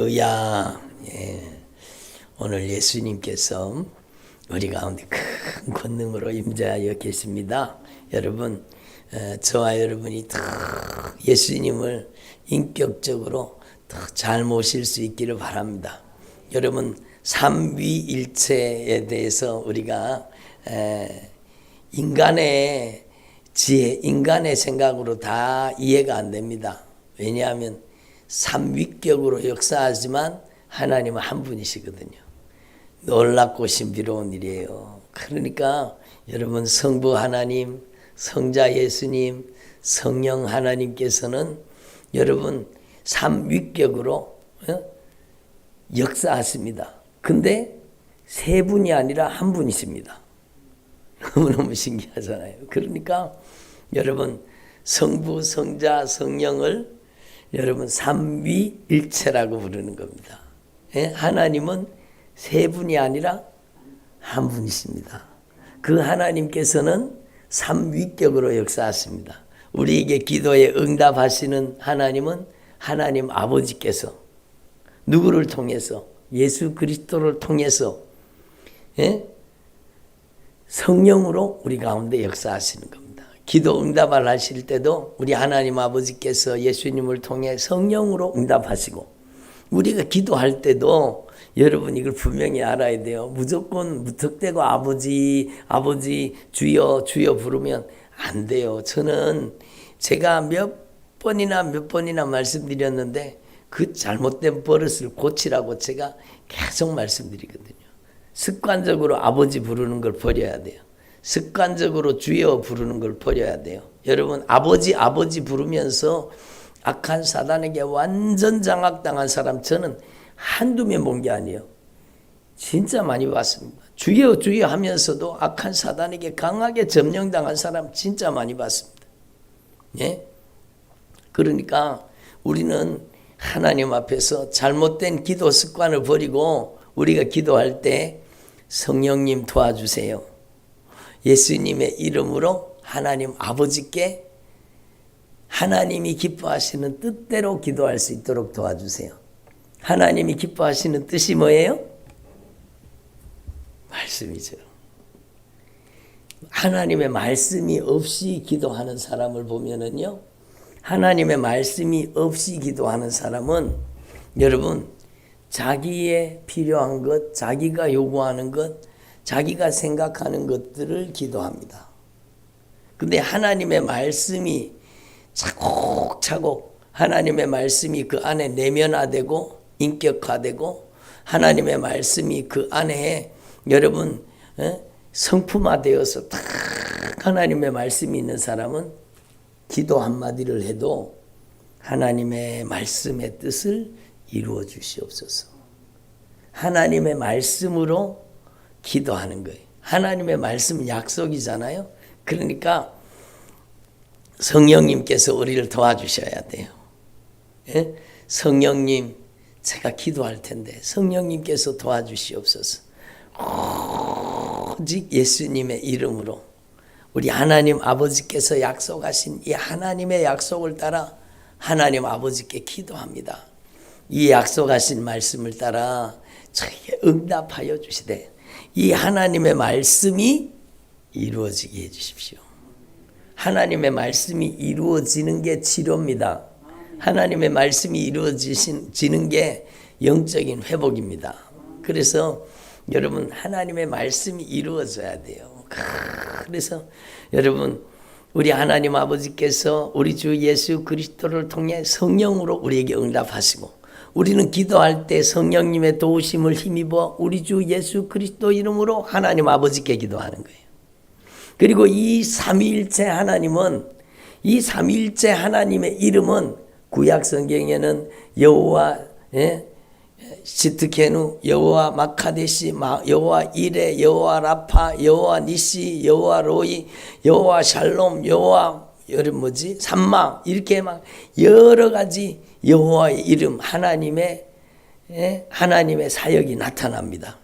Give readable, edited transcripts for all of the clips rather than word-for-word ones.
야, 오늘 예수님께서 우리 가운데 큰 권능으로 임재하여 계십니다. 여러분, 저와 여러분이 더 예수님을 인격적으로 더 잘 모실 수 있기를 바랍니다. 여러분, 삼위일체에 대해서 우리가 인간의 지혜, 인간의 생각으로 다 이해가 안 됩니다. 왜냐하면 삼위격으로 역사하지만 하나님은 한 분이시거든요. 놀랍고 신비로운 일이에요. 그러니까 여러분, 성부 하나님, 성자 예수님, 성령 하나님께서는 여러분 삼위격으로 역사하십니다. 근데 세 분이 아니라 한 분이십니다. 너무너무 신기하잖아요. 그러니까 여러분, 성부, 성자, 성령을 여러분 삼위일체라고 부르는 겁니다. 하나님은 세 분이 아니라 한 분이십니다. 그 하나님께서는 삼위격으로 역사하십니다. 우리에게 기도에 응답하시는 하나님은 하나님 아버지께서 누구를 통해서? 예수 그리스도를 통해서 성령으로 우리 가운데 역사하시는 겁니다. 기도 응답을 하실 때도 우리 하나님 아버지께서 예수님을 통해 성령으로 응답하시고, 우리가 기도할 때도 여러분 이걸 분명히 알아야 돼요. 무조건 무턱대고 아버지 주여 주여 부르면 안 돼요. 저는 제가 몇 번이나 말씀드렸는데 그 잘못된 버릇을 고치라고 제가 계속 말씀드리거든요. 습관적으로 아버지 부르는 걸 버려야 돼요. 습관적으로 주여 부르는 걸 버려야 돼요. 여러분, 아버지 부르면서 악한 사단에게 완전 장악당한 사람 저는 한두 명 본 게 아니에요. 진짜 많이 봤습니다. 주여 주여 하면서도 악한 사단에게 강하게 점령당한 사람 진짜 많이 봤습니다. 예? 그러니까 우리는 하나님 앞에서 잘못된 기도 습관을 버리고 우리가 기도할 때 성령님 도와주세요. 예수님의 이름으로 하나님 아버지께 하나님이 기뻐하시는 뜻대로 기도할 수 있도록 도와주세요. 하나님이 기뻐하시는 뜻이 뭐예요? 말씀이죠. 하나님의 말씀이 없이 기도하는 사람을 보면은요, 하나님의 말씀이 없이 기도하는 사람은 여러분 자기의 필요한 것, 자기가 요구하는 것, 자기가 생각하는 것들을 기도합니다. 근데 하나님의 말씀이 차곡차곡 하나님의 말씀이 그 안에 내면화되고 인격화되고 하나님의 말씀이 그 안에 여러분 성품화되어서 딱 하나님의 말씀이 있는 사람은 기도 한마디를 해도 하나님의 말씀의 뜻을 이루어 주시옵소서. 하나님의 말씀으로 기도하는 거예요. 하나님의 말씀은 약속이잖아요. 그러니까 성령님께서 우리를 도와주셔야 돼요. 예? 성령님, 제가 기도할 텐데 성령님께서 도와주시옵소서. 오직 예수님의 이름으로 우리 하나님 아버지께서 약속하신 이 하나님의 약속을 따라 하나님 아버지께 기도합니다. 이 약속하신 말씀을 따라 저에게 응답하여 주시되 이 하나님의 말씀이 이루어지게 해주십시오. 하나님의 말씀이 이루어지는 게 치료입니다. 하나님의 말씀이 이루어지는 게 영적인 회복입니다. 그래서 여러분 하나님의 말씀이 이루어져야 돼요. 그래서 여러분 우리 하나님 아버지께서 우리 주 예수 그리스도를 통해 성령으로 우리에게 응답하시고, 우리는 기도할 때 성령님의 도우심을 힘입어 우리 주 예수 그리스도 이름으로 하나님 아버지께 기도하는 거예요. 그리고 이 삼위일체 하나님은, 이 삼위일체 하나님의 이름은 구약 성경에는 여호와 시트케누, 여호와 마카데시, 여호와 이레, 여호와 라파, 여호와 니시, 여호와 로이, 여호와 샬롬, 여호와 삼마, 이렇게 막 여러 가지 여호와의 이름, 하나님의 사역이 나타납니다.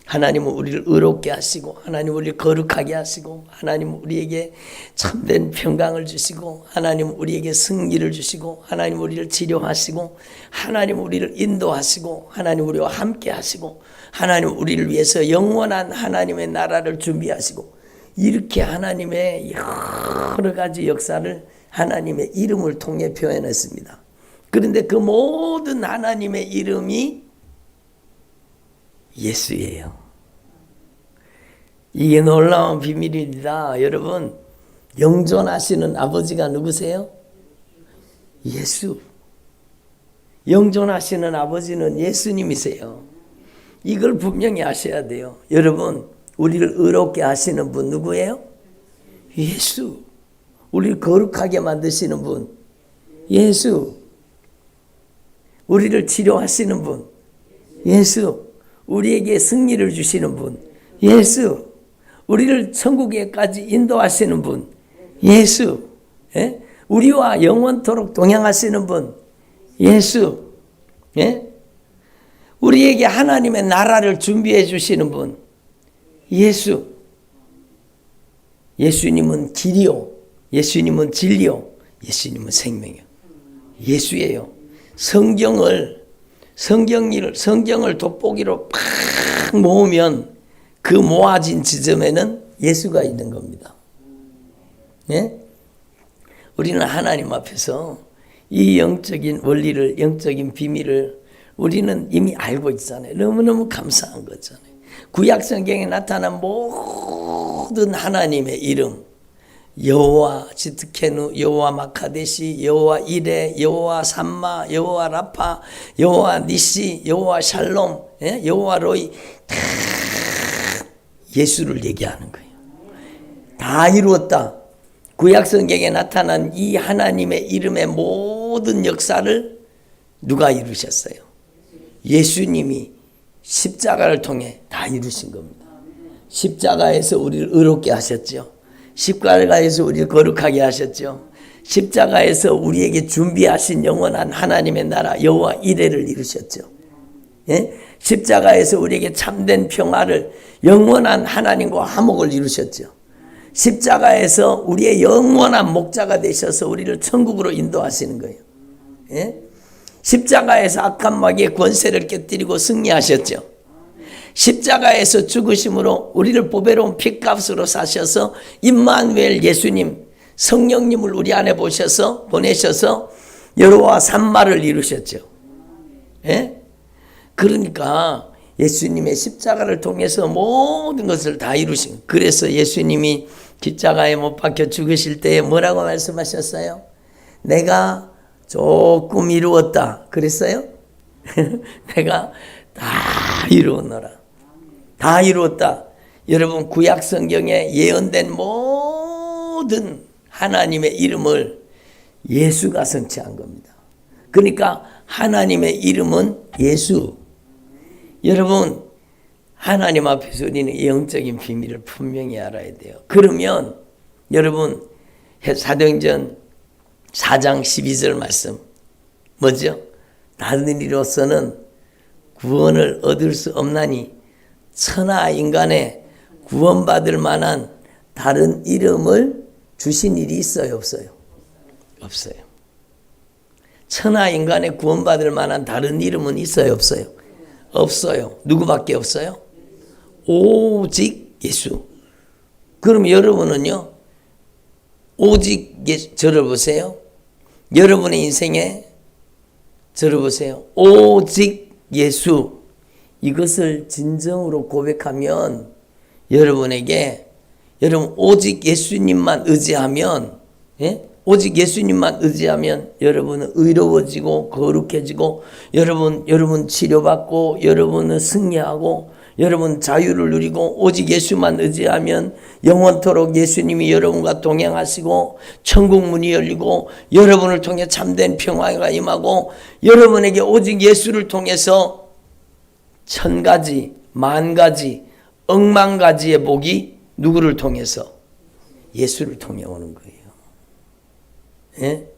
하나님은 우리를 의롭게 하시고, 하나님은 우리를 거룩하게 하시고, 하나님은 우리에게 참된 평강을 주시고, 하나님은 우리에게 승리를 주시고, 하나님은 우리를 치료하시고, 하나님은 우리를 인도하시고, 하나님은 우리와 함께 하시고, 하나님은 우리를 위해서 영원한 하나님의 나라를 준비하시고, 이렇게 하나님의 여러 가지 역사를 하나님의 이름을 통해 표현했습니다. 그런데 그 모든 하나님의 이름이 예수예요. 이게 놀라운 비밀입니다. 여러분, 영존하시는 아버지가 누구세요? 예수. 영존하시는 아버지는 예수님이세요. 이걸 분명히 아셔야 돼요. 여러분, 우리를 의롭게 하시는 분 누구예요? 예수. 우리를 거룩하게 만드시는 분 예수. 우리를 치료하시는 분 예수. 우리에게 승리를 주시는 분 예수. 우리를 천국에까지 인도하시는 분 예수. 예? 우리와 영원토록 동행하시는 분 예수. 예? 우리에게 하나님의 나라를 준비해 주시는 분 예수. 예수님은 길이요, 예수님은 진리요, 예수님은 생명이요. 예수예요. 성경을 돋보기로 팍 모으면 그 모아진 지점에는 예수가 있는 겁니다. 예? 우리는 하나님 앞에서 이 영적인 원리를, 영적인 비밀을 우리는 이미 알고 있잖아요. 너무너무 감사한 거잖아요. 구약 성경에 나타난 모든 하나님의 이름, 여호와 지트케누, 여호와 마카데시, 여호와 이레, 여호와 삼마, 여호와 라파, 여호와 니시, 여호와 샬롬, 여호와 로이, 다 예수를 얘기하는 거예요. 다 이루었다. 구약 성경에 나타난 이 하나님의 이름의 모든 역사를 누가 이루셨어요? 예수님이 십자가를 통해 다 이루신 겁니다. 십자가에서 우리를 의롭게 하셨죠. 십자가에서 우리를 거룩하게 하셨죠. 십자가에서 우리에게 준비하신 영원한 하나님의 나라 여호와 이레를 이루셨죠. 예? 십자가에서 우리에게 참된 평화를, 영원한 하나님과 화목을 이루셨죠. 십자가에서 우리의 영원한 목자가 되셔서 우리를 천국으로 인도하시는 거예요. 예? 십자가에서 악한 마귀의 권세를 깨뜨리고 승리하셨죠. 십자가에서 죽으심으로 우리를 보배로운 핏값으로 사셔서 임마누엘 예수님, 성령님을 우리 안에 보내셔서 여호와 삼마를 이루셨죠. 예? 그러니까 예수님의 십자가를 통해서 모든 것을 다 이루신, 그래서 예수님이 십자가에 못 박혀 죽으실 때 뭐라고 말씀하셨어요? 내가 조금 이루었다 그랬어요? 내가 다 이루었노라. 다 이루었다. 여러분, 구약 성경에 예언된 모든 하나님의 이름을 예수가 성취한 겁니다. 그러니까 하나님의 이름은 예수. 여러분, 하나님 앞에서 우리는 영적인 비밀을 분명히 알아야 돼요. 그러면 여러분, 사도행전 4장 12절 말씀 뭐죠? 다른 이로서는 구원을 얻을 수 없나니 천하 인간에 구원받을 만한 다른 이름을 주신 일이 있어요, 없어요? 없어요. 천하 인간에 구원받을 만한 다른 이름은 있어요, 없어요? 없어요. 누구밖에 없어요? 오직 예수. 그럼 여러분은요, 오직 예수, 저를 보세요. 여러분의 인생에 저를 보세요. 오직 예수. 이것을 진정으로 고백하면 여러분에게, 여러분 오직 예수님만 의지하면, 예? 오직 예수님만 의지하면 여러분은 의로워지고 거룩해지고, 여러분 치료받고, 여러분은 승리하고, 여러분 자유를 누리고, 오직 예수만 의지하면 영원토록 예수님이 여러분과 동행하시고 천국 문이 열리고 여러분을 통해 참된 평화가 임하고, 여러분에게 오직 예수를 통해서 1000가지, 10,000가지, 억만 가지의 복이 누구를 통해서? 예수를 통해 오는 거예요. 예?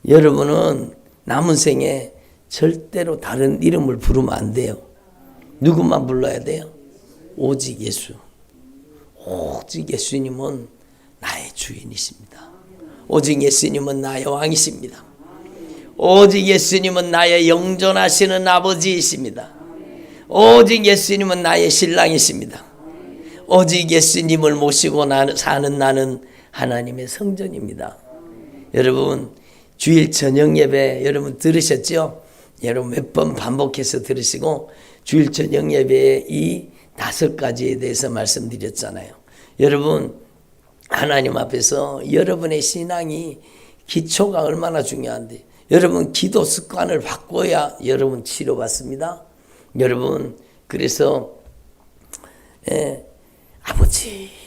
여러분은 남은 생에 절대로 다른 이름을 부르면 안 돼요. 누구만 불러야 돼요? 오직 예수. 오직 예수님은 나의 주인이십니다. 오직 예수님은 나의 왕이십니다. 오직 예수님은 나의 영존하시는 아버지이십니다. 오직 예수님은 나의 신랑이십니다. 오직 예수님을 모시고 사는 나는 하나님의 성전입니다. 여러분, 주일 저녁 예배 여러분 들으셨죠? 여러분 몇 번 반복해서 들으시고 주일 저녁 예배의 이 5가지에 대해서 말씀드렸잖아요. 여러분, 하나님 앞에서 여러분의 신앙이 기초가 얼마나 중요한데, 여러분 기도 습관을 바꿔야 여러분 치료받습니다. 여러분, 그래서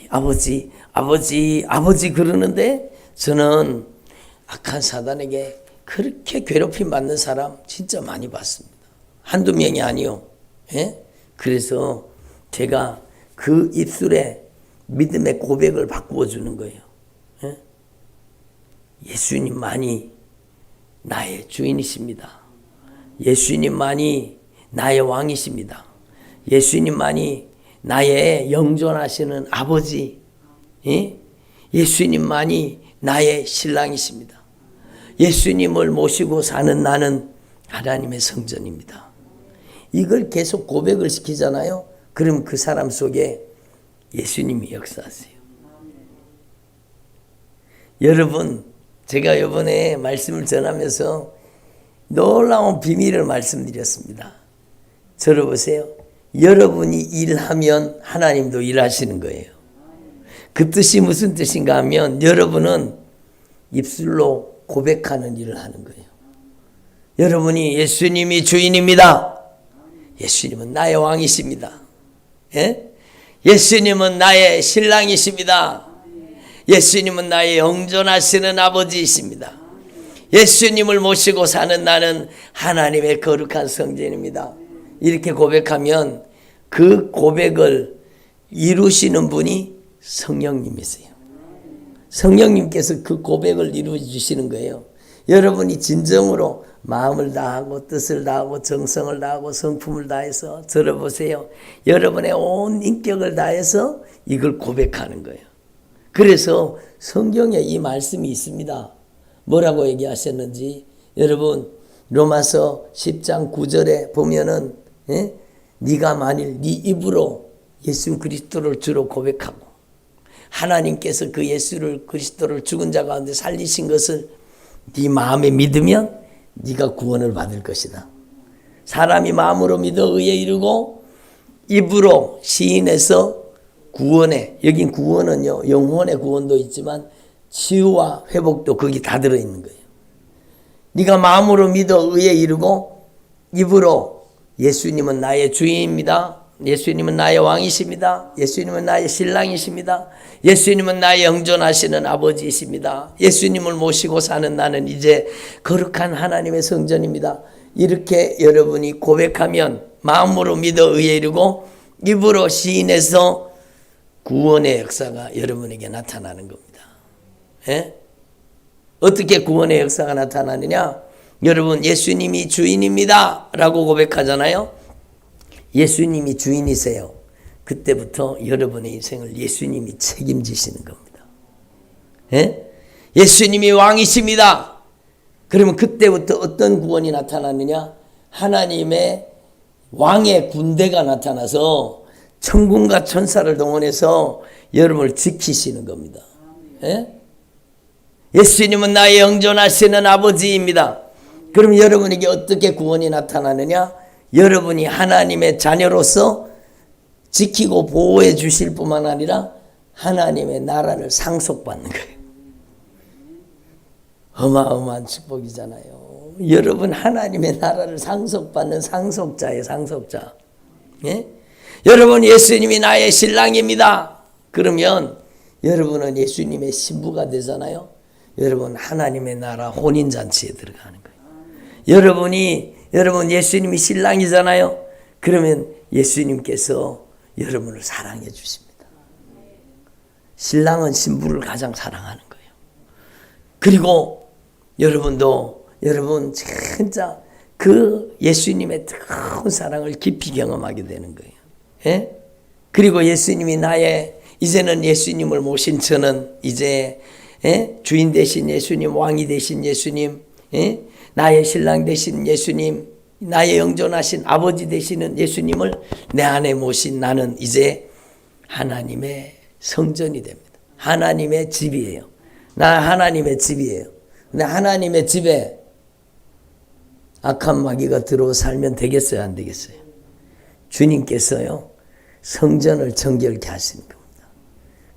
아버지 그러는데, 저는 악한 사단에게 그렇게 괴롭힘 받는 사람 진짜 많이 봤습니다. 한두 명이 아니요. 그래서 제가 그 입술에 믿음의 고백을 바꾸어 주는 거예요. 예수님만이 나의 주인이십니다. 예수님만이 나의 왕이십니다. 예수님만이 나의 영존하시는 아버지, 예수님만이 나의 신랑이십니다. 예수님을 모시고 사는 나는 하나님의 성전입니다. 이걸 계속 고백을 시키잖아요. 그럼 그 사람 속에 예수님이 역사하세요. 여러분, 제가 이번에 말씀을 전하면서 놀라운 비밀을 말씀드렸습니다. 들어보세요. 여러분이 일하면 하나님도 일하시는 거예요. 그 뜻이 무슨 뜻인가 하면, 여러분은 입술로 고백하는 일을 하는 거예요. 여러분이 예수님이 주인입니다. 예수님은 나의 왕이십니다. 예수님은 나의 신랑이십니다. 예수님은 나의 영존하시는 아버지이십니다. 예수님을 모시고 사는 나는 하나님의 거룩한 성전입니다. 이렇게 고백하면 그 고백을 이루시는 분이 성령님이세요. 성령님께서 그 고백을 이루어 주시는 거예요. 여러분이 진정으로 마음을 다하고 뜻을 다하고 정성을 다하고 성품을 다해서, 들어보세요, 여러분의 온 인격을 다해서 이걸 고백하는 거예요. 그래서 성경에 이 말씀이 있습니다. 뭐라고 얘기하셨는지 여러분, 로마서 10장 9절에 보면은 네가 만일 네 입으로 예수 그리스도를 주로 고백하고 하나님께서 그 예수를 그리스도를 죽은 자 가운데 살리신 것을 네 마음에 믿으면 네가 구원을 받을 것이다. 사람이 마음으로 믿어 의에 이르고 입으로 시인해서 구원에, 여긴 구원은요 영혼의 구원도 있지만 치유와 회복도 거기 다 들어있는 거예요. 네가 마음으로 믿어 의에 이르고 입으로 예수님은 나의 주인입니다. 예수님은 나의 왕이십니다. 예수님은 나의 신랑이십니다. 예수님은 나의 영존하시는 아버지이십니다. 예수님을 모시고 사는 나는 이제 거룩한 하나님의 성전입니다. 이렇게 여러분이 고백하면 마음으로 믿어 의에 이르고 입으로 시인해서 구원의 역사가 여러분에게 나타나는 겁니다. 어떻게 구원의 역사가 나타나느냐? 여러분, 예수님이 주인입니다 라고 고백하잖아요. 예수님이 주인이세요. 그때부터 여러분의 인생을 예수님이 책임지시는 겁니다. 예수님이 왕이십니다. 그러면 그때부터 어떤 구원이 나타나느냐? 하나님의 왕의 군대가 나타나서 천군과 천사를 동원해서 여러분을 지키시는 겁니다. 예수님은 나의 영존하시는 아버지입니다. 그럼 여러분에게 어떻게 구원이 나타나느냐? 여러분이 하나님의 자녀로서 지키고 보호해 주실 뿐만 아니라 하나님의 나라를 상속받는 거예요. 어마어마한 축복이잖아요. 여러분 하나님의 나라를 상속받는 상속자예요. 상속자. 여러분, 예수님이 나의 신랑입니다. 그러면 여러분은 예수님의 신부가 되잖아요. 여러분 하나님의 나라 혼인잔치에 들어가는 거예요. 여러분 예수님이 신랑이잖아요. 그러면 예수님께서 여러분을 사랑해 주십니다. 신랑은 신부를 가장 사랑하는 거예요. 그리고 여러분도 여러분 진짜 그 예수님의 뜨거운 사랑을 깊이 경험하게 되는 거예요. 그리고 예수님이 이제는 예수님을 모신 저는 이제 주인 되신 예수님, 왕이 되신 예수님, 나의 신랑 되신 예수님, 나의 영존하신 아버지 되시는 예수님을 내 안에 모신 나는 이제 하나님의 성전이 됩니다. 하나님의 집이에요. 나 하나님의 집이에요. 근데 하나님의 집에 악한 마귀가 들어와 살면 되겠어요, 안 되겠어요? 주님께서요, 성전을 정결케 하시는 겁니다.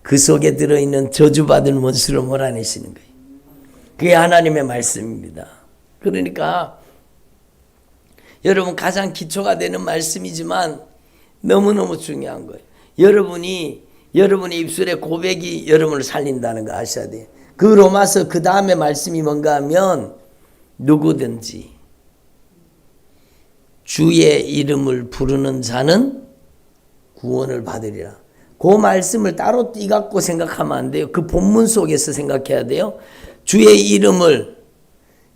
그 속에 들어있는 저주받은 원수를 몰아내시는 거예요. 그게 하나님의 말씀입니다. 그러니까 여러분 가장 기초가 되는 말씀이지만 너무너무 중요한 거예요. 여러분의 입술의 고백이 여러분을 살린다는 거 아셔야 돼요. 그 로마서 그 다음에 말씀이 뭔가 하면 누구든지 주의 이름을 부르는 자는 구원을 받으리라. 그 말씀을 따로 띠갖고 생각하면 안 돼요. 그 본문 속에서 생각해야 돼요. 주의 이름을,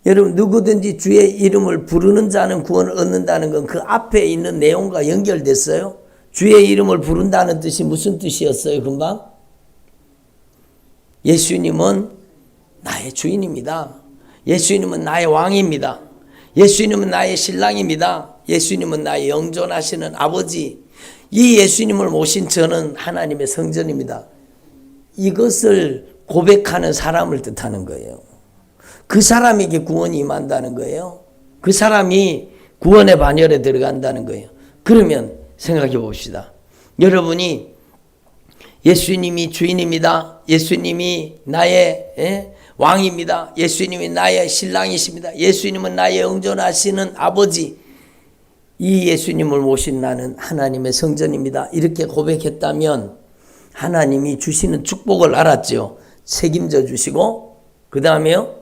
여러분 누구든지 주의 이름을 부르는 자는 구원을 얻는다는 건 그 앞에 있는 내용과 연결됐어요. 주의 이름을 부른다는 뜻이 무슨 뜻이었어요, 금방? 예수님은 나의 주인입니다. 예수님은 나의 왕입니다. 예수님은 나의 신랑입니다. 예수님은 나의 영존하시는 아버지. 이 예수님을 모신 저는 하나님의 성전입니다. 이것을 고백하는 사람을 뜻하는 거예요. 그 사람에게 구원이 임한다는 거예요. 그 사람이 구원의 반열에 들어간다는 거예요. 그러면 생각해 봅시다. 여러분이 예수님이 주인입니다. 예수님이 나의 왕입니다. 예수님이 나의 신랑이십니다. 예수님은 나의 영존하시는 아버지. 이 예수님을 모신 나는 하나님의 성전입니다. 이렇게 고백했다면 하나님이 주시는 축복을 알았죠. 책임져 주시고 그 다음에요.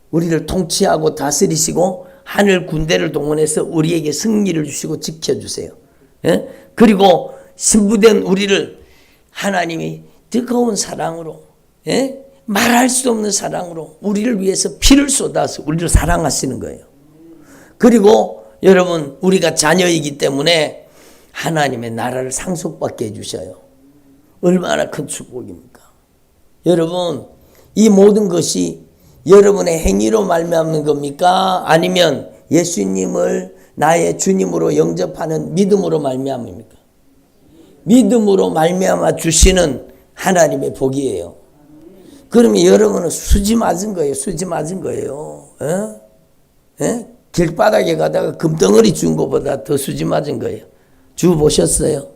우리를 통치하고 다스리시고 하늘 군대를 동원해서 우리에게 승리를 주시고 지켜주세요. 그리고 신부된 우리를 하나님이 뜨거운 사랑으로 말할 수 없는 사랑으로 우리를 위해서 피를 쏟아서 우리를 사랑하시는 거예요. 그리고 여러분 우리가 자녀이기 때문에 하나님의 나라를 상속받게 해주셔요. 얼마나 큰 축복입니까? 여러분 이 모든 것이 여러분의 행위로 말미암는 겁니까? 아니면 예수님을 나의 주님으로 영접하는 믿음으로 말미암습니까? 믿음으로 말미암아 주시는 하나님의 복이에요. 그러면 여러분은 수지 맞은 거예요. 수지 맞은 거예요. 길바닥에 가다가 금덩어리 준 것보다 더 수지 맞은 거예요. 주 보셨어요?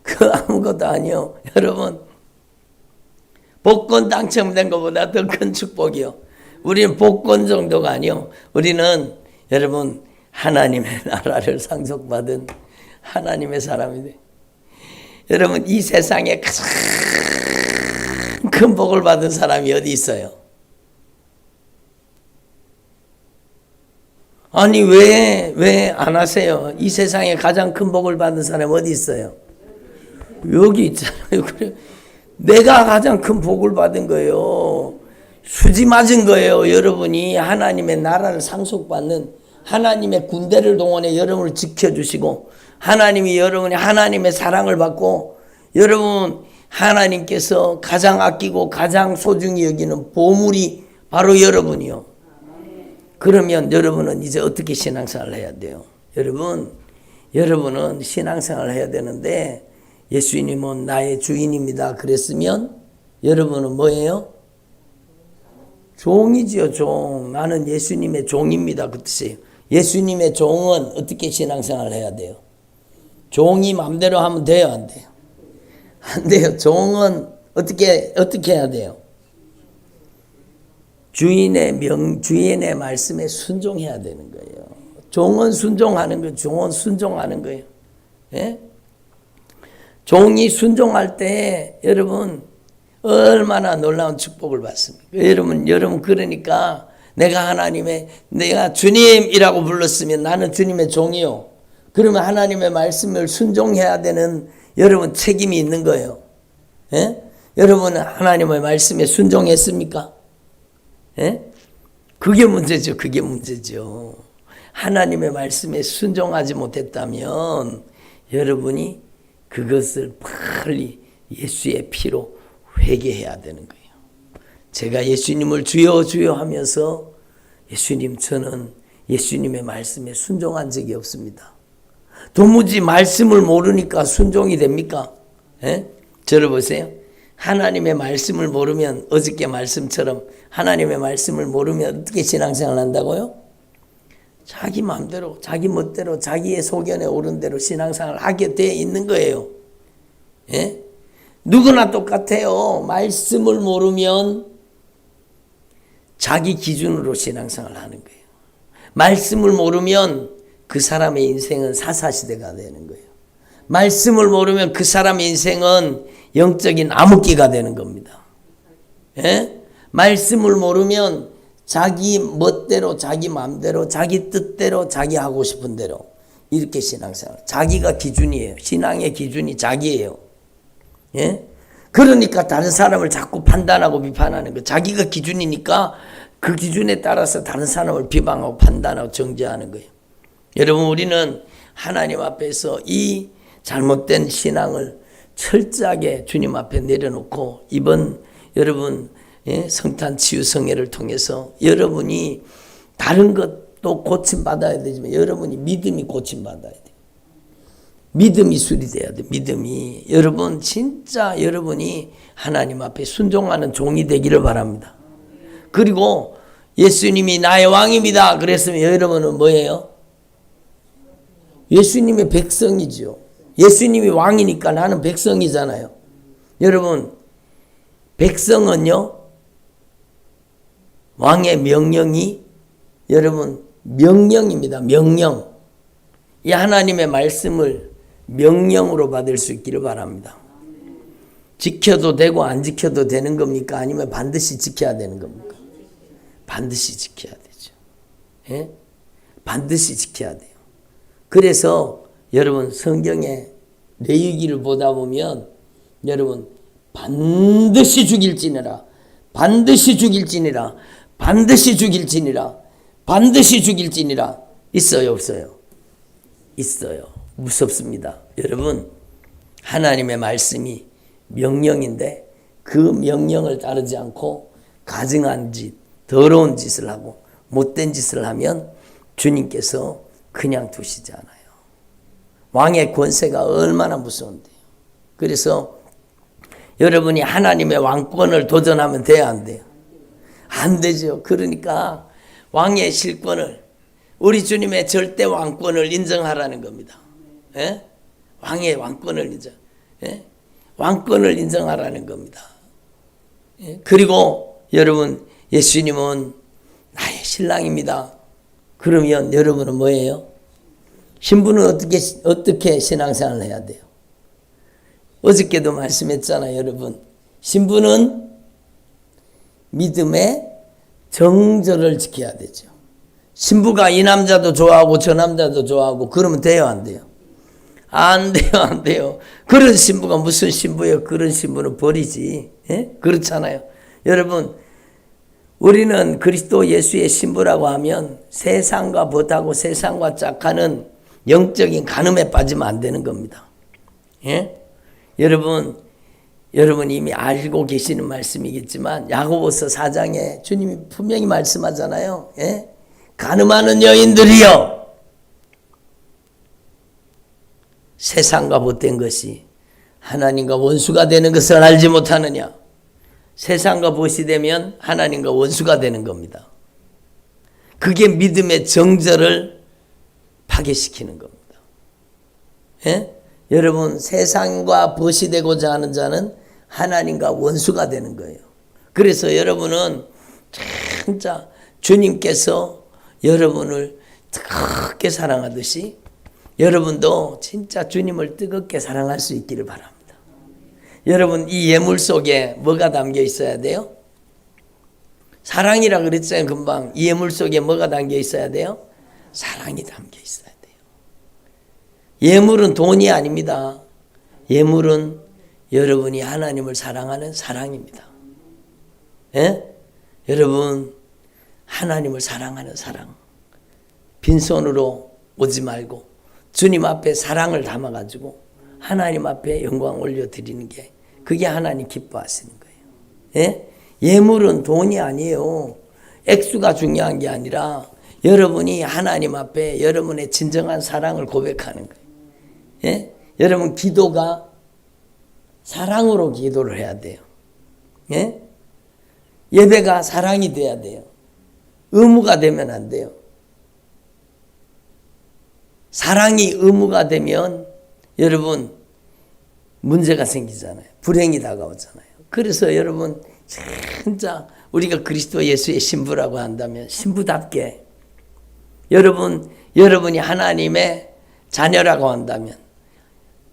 그 아무것도 아니요. 여러분 복권 당첨된 것보다 더 큰 축복이요. 우리는 복권 정도가 아니요. 우리는 여러분 하나님의 나라를 상속받은 하나님의 사람이네. 여러분 이 세상에 가장 큰 복을 받은 사람이 어디 있어요? 아니 왜 안 하세요? 이 세상에 가장 큰 복을 받은 사람이 어디 있어요? 여기 있잖아요. 그래. 내가 가장 큰 복을 받은 거예요. 수지 맞은 거예요. 여러분이 하나님의 나라를 상속받는 하나님의 군대를 동원해 여러분을 지켜주시고 하나님이 여러분이 하나님의 사랑을 받고 여러분 하나님께서 가장 아끼고 가장 소중히 여기는 보물이 바로 여러분이요. 그러면 여러분은 이제 어떻게 신앙생활을 해야 돼요? 여러분은 신앙생활을 해야 되는데 예수님은 나의 주인입니다. 그랬으면 여러분은 뭐예요? 종이지요, 종. 나는 예수님의 종입니다. 그 뜻이에요. 예수님의 종은 어떻게 신앙생활을 해야 돼요? 종이 마음대로 하면 돼요, 안 돼요? 안 돼요. 종은 어떻게 해야 돼요? 주인의 말씀에 순종해야 되는 거예요. 종은 순종하는 거예요. 종은 순종하는 거예요. 예? 종이 순종할 때 여러분 얼마나 놀라운 축복을 받습니까? 여러분 그러니까 내가 주님이라고 불렀으면 나는 주님의 종이요. 그러면 하나님의 말씀을 순종해야 되는 여러분 책임이 있는 거예요. 예? 여러분은 하나님의 말씀에 순종했습니까? 예? 그게 문제죠. 하나님의 말씀에 순종하지 못했다면 여러분이 그것을 빨리 예수의 피로 회개해야 되는 거예요. 제가 예수님을 주여 주여 하면서 예수님, 저는 예수님의 말씀에 순종한 적이 없습니다. 도무지 말씀을 모르니까 순종이 됩니까? 예? 저를 보세요. 하나님의 말씀을 모르면, 어저께 말씀처럼 하나님의 말씀을 모르면 어떻게 신앙생활을 한다고요? 자기 마음대로, 자기 멋대로, 자기의 소견에 오른 대로 신앙생활을 하게 돼 있는 거예요. 예? 누구나 똑같아요. 말씀을 모르면 자기 기준으로 신앙생활을 하는 거예요. 말씀을 모르면 그 사람의 인생은 사사시대가 되는 거예요. 말씀을 모르면 그 사람의 인생은 영적인 암흑기가 되는 겁니다. 예? 말씀을 모르면 자기 멋대로, 자기 마음대로, 자기 뜻대로, 자기 하고 싶은 대로 이렇게 신앙생활. 자기가 기준이에요. 신앙의 기준이 자기예요. 예? 그러니까 다른 사람을 자꾸 판단하고 비판하는 거. 자기가 기준이니까 그 기준에 따라서 다른 사람을 비방하고 판단하고 정죄하는 거예요. 여러분, 우리는 하나님 앞에서 이 잘못된 신앙을 철저하게 주님 앞에 내려놓고 이번 여러분 성탄 치유 성회를 통해서 여러분이 다른 것도 고침받아야 되지만 여러분이 믿음이 고침받아야 돼요. 믿음이 수리돼야 돼. 믿음이. 여러분 진짜 여러분이 하나님 앞에 순종하는 종이 되기를 바랍니다. 그리고 예수님이 나의 왕입니다. 그랬으면 여러분은 뭐예요? 예수님의 백성이죠. 예수님이 왕이니까 나는 백성이잖아요. 여러분, 백성은요, 왕의 명령이 여러분 명령입니다. 명령. 이 하나님의 말씀을 명령으로 받을 수 있기를 바랍니다. 지켜도 되고 안 지켜도 되는 겁니까? 아니면 반드시 지켜야 되는 겁니까? 반드시 지켜야 되죠. 예? 반드시 지켜야 돼요. 그래서 여러분 성경의 레위기를 보다 보면 여러분 반드시 죽일지니라, 반드시 죽일지니라, 반드시 죽일지니라, 반드시 죽일지니라 있어요, 없어요? 있어요. 무섭습니다. 여러분, 하나님의 말씀이 명령인데 그 명령을 따르지 않고 가증한 짓, 더러운 짓을 하고 못된 짓을 하면 주님께서 그냥 두시지 않아요. 왕의 권세가 얼마나 무서운데요. 그래서 여러분이 하나님의 왕권을 도전하면 돼야 안 돼요? 안 되죠. 그러니까 왕의 실권을, 우리 주님의 절대 왕권을 인정하라는 겁니다. 예? 왕의 왕권을 인정, 예? 왕권을 인정하라는 겁니다. 예? 그리고 여러분, 예수님은 나의 신랑입니다. 그러면 여러분은 뭐예요? 신부는 어떻게 신앙생활을 해야 돼요? 어저께도 말씀했잖아요, 여러분. 신부는 믿음의 정절을 지켜야 되죠. 신부가 이 남자도 좋아하고 저 남자도 좋아하고 그러면 돼요, 안 돼요? 안 돼요, 안 돼요. 그런 신부가 무슨 신부예요? 그런 신부는 버리지. 예? 그렇잖아요. 여러분, 우리는 그리스도 예수의 신부라고 하면 세상과 벗하고 세상과 짝하는 영적인 간음에 빠지면 안 되는 겁니다. 예? 여러분 이미 알고 계시는 말씀이겠지만 야고보서 4장에 주님이 분명히 말씀하잖아요. 예? 간음하는 여인들이여, 세상과 벗된 것이 하나님과 원수가 되는 것을 알지 못하느냐. 세상과 벗이 되면 하나님과 원수가 되는 겁니다. 그게 믿음의 정절을 파괴시키는 겁니다. 예? 여러분, 세상과 벗이 되고자 하는 자는 하나님과 원수가 되는 거예요. 그래서 여러분은 진짜 주님께서 여러분을 뜨겁게 사랑하듯이 여러분도 진짜 주님을 뜨겁게 사랑할 수 있기를 바랍니다. 여러분, 이 예물 속에 뭐가 담겨 있어야 돼요? 사랑이라 그랬잖아요, 금방. 이 예물 속에 뭐가 담겨 있어야 돼요? 사랑이 담겨 있어야 돼요. 예물은 돈이 아닙니다. 예물은 여러분이 하나님을 사랑하는 사랑입니다. 예? 여러분, 하나님을 사랑하는 사랑. 빈손으로 오지 말고 주님 앞에 사랑을 담아가지고 하나님 앞에 영광 올려드리는 게 그게 하나님 기뻐하시는 거예요. 예? 예물은 돈이 아니에요. 액수가 중요한 게 아니라 여러분이 하나님 앞에 여러분의 진정한 사랑을 고백하는 거예요. 예? 여러분 기도가 사랑으로 기도를 해야 돼요. 예? 예배가 사랑이 돼야 돼요. 의무가 되면 안 돼요. 사랑이 의무가 되면 여러분 문제가 생기잖아요. 불행이 다가오잖아요. 그래서 여러분 진짜 우리가 그리스도 예수의 신부라고 한다면 신부답게 여러분이 하나님의 자녀라고 한다면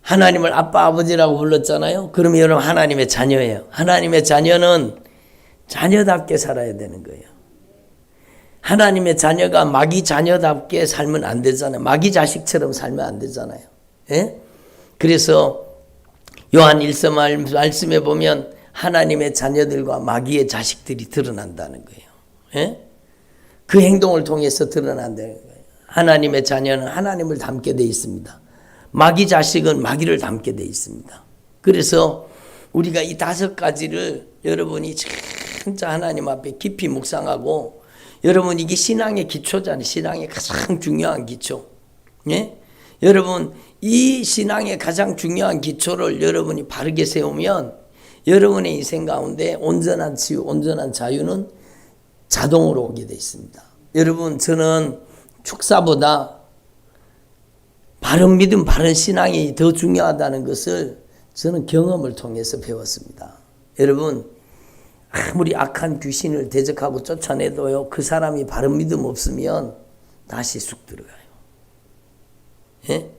하나님을 아빠 아버지라고 불렀잖아요. 그러면 여러분 하나님의 자녀예요. 하나님의 자녀는 자녀답게 살아야 되는 거예요. 하나님의 자녀가 마귀 자녀답게 살면 안 되잖아요. 마귀 자식처럼 살면 안 되잖아요. 예? 그래서 요한 1서 말씀에 보면 하나님의 자녀들과 마귀의 자식들이 드러난다는 거예요. 예? 그 행동을 통해서 드러난다는 거예요. 하나님의 자녀는 하나님을 닮게 되어 있습니다. 마귀 자식은 마귀를 닮게 되어 있습니다. 그래서 우리가 이 5가지를 여러분이 진짜 하나님 앞에 깊이 묵상하고 여러분 이게 신앙의 기초잖아요. 신앙의 가장 중요한 기초. 예? 여러분 이 신앙의 가장 중요한 기초를 여러분이 바르게 세우면 여러분의 인생 가운데 온전한 치유, 온전한 자유는 자동으로 오게 되어 있습니다. 여러분 저는 축사보다 바른 믿음, 바른 신앙이 더 중요하다는 것을 저는 경험을 통해서 배웠습니다. 여러분 아무리 악한 귀신을 대적하고 쫓아내도요 그 사람이 바른 믿음 없으면 다시 쑥 들어가요. 예?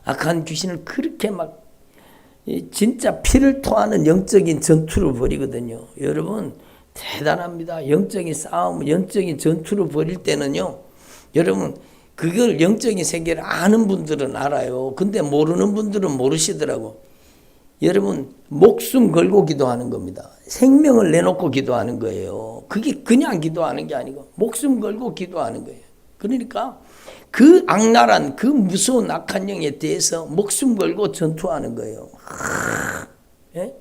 악한 귀신을 그렇게 막 진짜 피를 토하는 영적인 전투를 벌이거든요. 여러분 대단합니다. 영적인 싸움, 영적인 전투를 벌일 때는요 여러분 그걸 영적인 세계를 아는 분들은 알아요. 근데 모르는 분들은 모르시더라고. 여러분 목숨 걸고 기도하는 겁니다. 생명을 내놓고 기도하는 거예요. 그게 그냥 기도하는 게 아니고 목숨 걸고 기도하는 거예요. 그러니까 그 악랄한 그 무서운 악한 영에 대해서 목숨 걸고 전투하는 거예요. 예?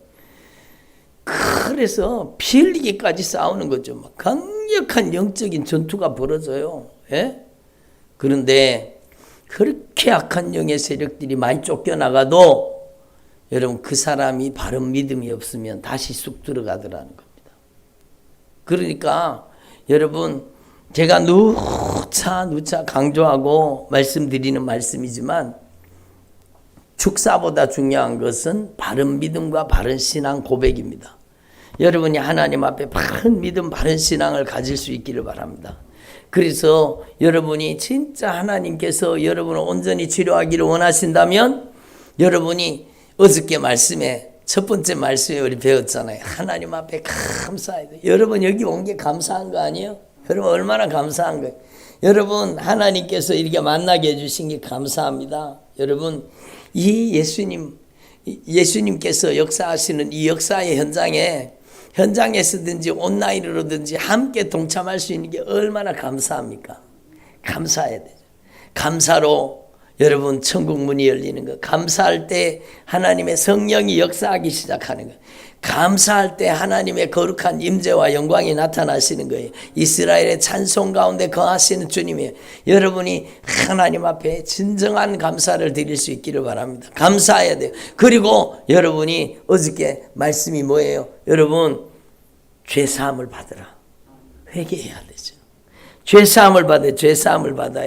그래서 피 흘리기까지 싸우는 거죠. 막 강력한 영적인 전투가 벌어져요. 예? 그런데 그렇게 악한 영의 세력들이 많이 쫓겨나가도 여러분 그 사람이 바른 믿음이 없으면 다시 쑥 들어가더라는 겁니다. 그러니까 여러분 제가 누차 강조하고 말씀드리는 말씀이지만 축사보다 중요한 것은 바른 믿음과 바른 신앙 고백입니다. 여러분이 하나님 앞에 바른 믿음, 바른 신앙을 가질 수 있기를 바랍니다. 그래서 여러분이 진짜 하나님께서 여러분을 온전히 치료하기를 원하신다면 여러분이 어저께 말씀에 첫 번째 말씀에 우리 배웠잖아요. 하나님 앞에 감사해야 돼요. 여러분 여기 온 게 감사한 거 아니에요? 여러분 얼마나 감사한 거예요. 여러분 하나님께서 이렇게 만나게 해주신 게 감사합니다. 여러분 이 예수님께서 역사하시는 이 역사의 현장에서든지 온라인으로든지 함께 동참할 수 있는 게 얼마나 감사합니까? 감사해야 되죠. 감사로 여러분 천국 문이 열리는 것, 감사할 때 하나님의 성령이 역사하기 시작하는 것, 감사할 때 하나님의 거룩한 임재와 영광이 나타나시는 거예요. 이스라엘의 찬송 가운데 거하시는 주님이에요. 여러분이 하나님 앞에 진정한 감사를 드릴 수 있기를 바랍니다. 감사해야 돼요. 그리고 여러분이 어저께 말씀이 뭐예요? 여러분 죄사함을 받으라. 회개해야 되죠. 죄사함을 받아야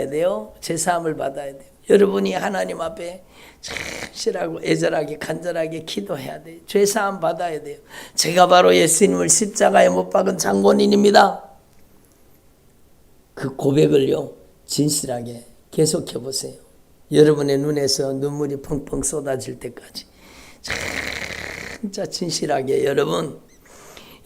돼요. 죄사함을 받아야 돼요. 여러분이 하나님 앞에 착실하고 애절하게 간절하게 기도해야 돼요. 죄사함 받아야 돼요. 제가 바로 예수님을 십자가에 못 박은 장본인입니다. 그 고백을요 진실하게 계속해 보세요. 여러분의 눈에서 눈물이 펑펑 쏟아질 때까지 진짜 진실하게 여러분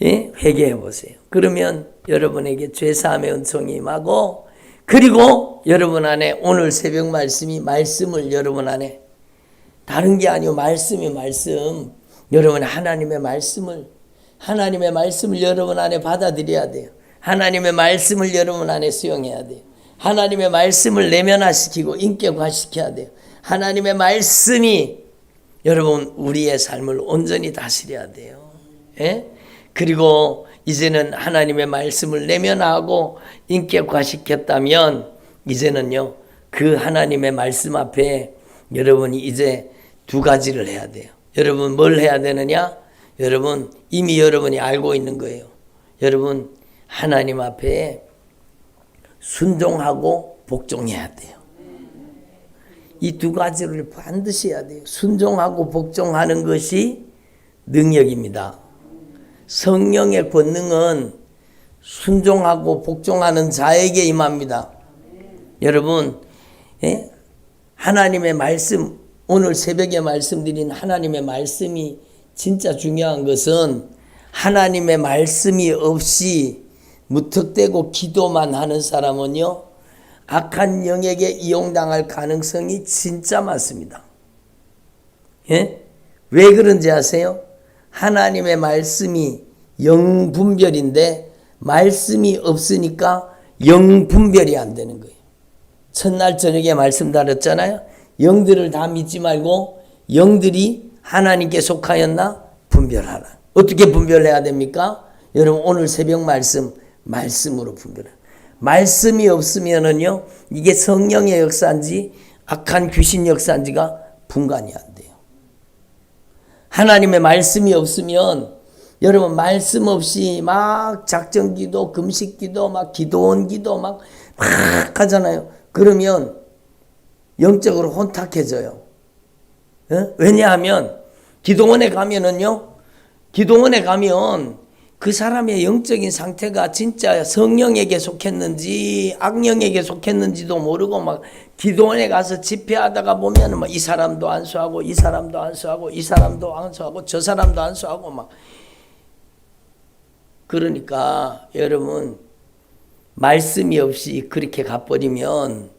회개해 보세요. 그러면 여러분에게 죄사함의 은총이 임하고, 그리고 여러분 안에 오늘 새벽 말씀을 여러분 안에 다른 게 아니고 말씀 여러분 하나님의 말씀을 여러분 안에 받아들여야 돼요. 하나님의 말씀을 여러분 안에 수용해야 돼요. 하나님의 말씀을 내면화시키고 인격화시켜야 돼요. 하나님의 말씀이 여러분 우리의 삶을 온전히 다스려야 돼요. 예? 그리고 이제는 하나님의 말씀을 내면화하고 인격화시켰다면 이제는요 그 하나님의 말씀 앞에 여러분이 이제 두 가지를 해야 돼요. 여러분 뭘 해야 되느냐? 여러분 이미 여러분이 알고 있는 거예요. 여러분 하나님 앞에 순종하고 복종해야 돼요. 이 두 가지를 반드시 해야 돼요. 순종하고 복종하는 것이 능력입니다. 성령의 권능은 순종하고 복종하는 자에게 임합니다. 여러분 하나님의 말씀, 오늘 새벽에 말씀드린 하나님의 말씀이 진짜 중요한 것은 하나님의 말씀이 없이 무턱대고 기도만 하는 사람은요 악한 영에게 이용당할 가능성이 진짜 많습니다. 예? 왜 그런지 아세요? 하나님의 말씀이 영분별인데 말씀이 없으니까 영분별이 안 되는 거예요. 첫날 저녁에 말씀 다뤘잖아요. 영들을 다 믿지 말고 영들이 하나님께 속하였나 분별하라. 어떻게 분별해야 됩니까? 여러분 오늘 새벽 말씀으로 분별해요. 말씀이 없으면은요 이게 성령의 역사인지 악한 귀신 역사인지가 분간이 안 돼요. 하나님의 말씀이 없으면 여러분 말씀 없이 막 작정기도 금식기도 막 기도원기도 막 하잖아요. 그러면 영적으로 혼탁해져요. 왜냐하면 기도원에 가면 그 사람의 영적인 상태가 진짜 성령에게 속했는지 악령에게 속했는지도 모르고 막 기도원에 가서 집회하다가 보면 막 이 사람도 안수하고 이 사람도 안수하고 이 사람도 안수하고 저 사람도 안수하고 막 그러니까 여러분 말씀이 없이 그렇게 가버리면